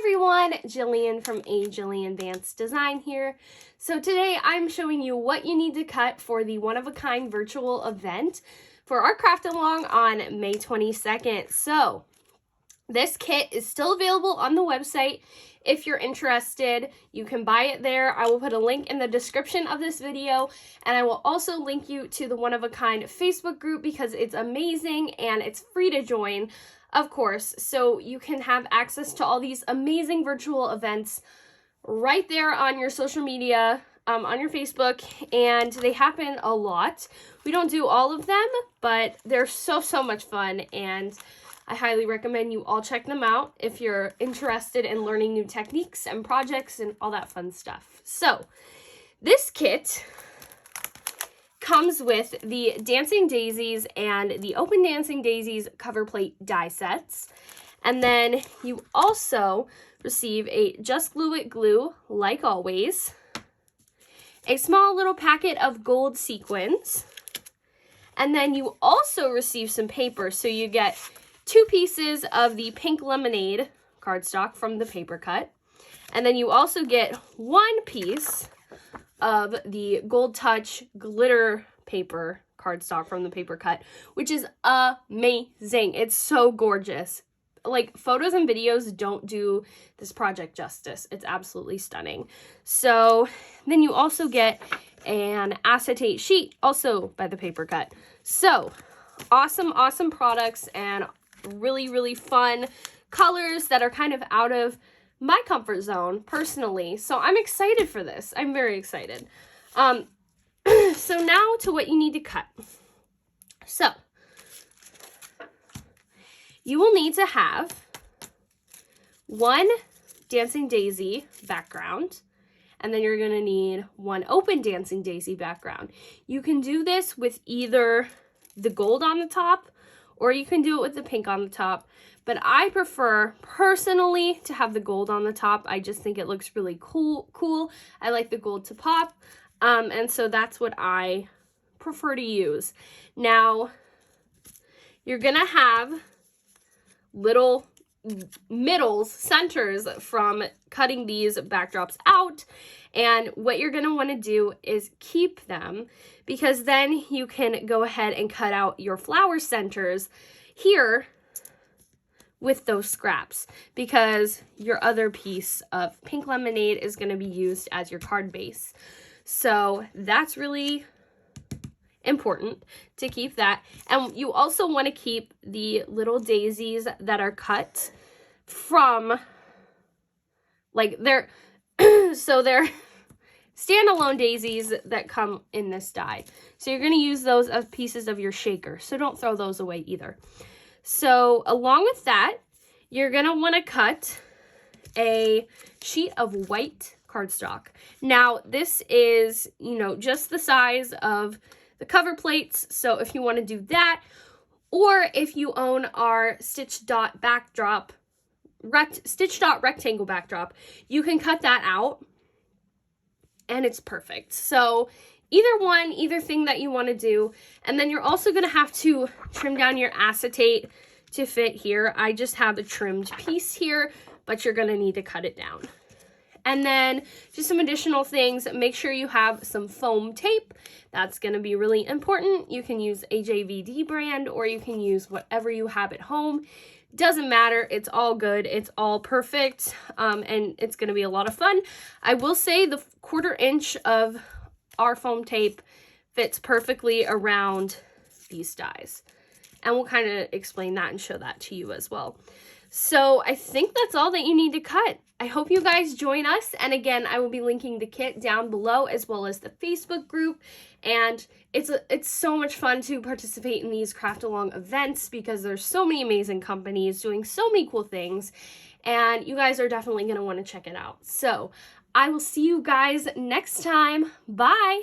everyone, Jillian from A. Jillian Vance Design here. So today I'm showing you what you need to cut for the one-of-a-kind virtual event for our Craftalong on May 22nd. So this kit is still available on the website. If you're interested, you can buy it there. I will put a link in the description of this video, and I will also link you to the one-of-a-kind Facebook group because it's amazing and it's free to join, of course, so you can have access to all these amazing virtual events right there on your social media, on your Facebook, and they happen a lot. We don't do all of them, but they're so much fun, and I highly recommend you all check them out if you're interested in learning new techniques and projects and all that fun stuff. So this kit comes with the Dancing Daisies and the Open Dancing Daisies cover plate die sets. And then you also receive a Just Glue It glue, like always, a small little packet of gold sequins, and then you also receive some paper. So you get 2 pieces of the pink lemonade cardstock from the paper cut, and then you also get 1 piece of the Gold Touch glitter paper cardstock from the paper cut, which is amazing. It's so gorgeous. Like, photos and videos don't do this project justice. It's absolutely stunning. So then you also get an acetate sheet, also by the paper cut. So awesome products and really fun colors that are kind of out of my comfort zone personally. So I'm excited for this. I'm very excited. So now to what you need to cut. So you will need to have 1 Dancing Daisy background, and then you're going to need 1 Open Dancing Daisy background. You can do this with either the gold on the top, or you can do it with the pink on the top, but I prefer personally to have the gold on the top. I just think it looks really cool. I like the gold to pop, and so that's what I prefer to use. Now, you're gonna have little centers from cutting these backdrops out, and what you're going to want to do is keep them, because then you can go ahead and cut out your flower centers here with those scraps, because your other piece of pink lemonade is going to be used as your card base. So that's really important to keep that. And you also want to keep the little daisies that are cut from, like, they're standalone daisies that come in this die. So you're going to use those as pieces of your shaker, so don't throw those away either. So along with that, you're going to want to cut a sheet of white cardstock. Now this is, just the size of the cover plates, so if you want to do that, or if you own our Stitch Dot backdrop, Stitch Dot rectangle backdrop, you can cut that out, and it's perfect. So either thing that you want to do, and then you're also going to have to trim down your acetate to fit here. I just have a trimmed piece here, but you're going to need to cut it down. And then just some additional things, make sure you have some foam tape. That's going to be really important. You can use AJVD brand, or you can use whatever you have at home. Doesn't matter. It's all good. It's all perfect. And it's going to be a lot of fun. I will say the 1/4 inch of our foam tape fits perfectly around these dies. And we'll kind of explain that and show that to you as well. So I think that's all that you need to cut. I hope you guys join us, and again, I will be linking the kit down below as well as the Facebook group, and it's so much fun to participate in these Craftalong events because there's so many amazing companies doing so many cool things, and you guys are definitely going to want to check it out. So I will see you guys next time. Bye!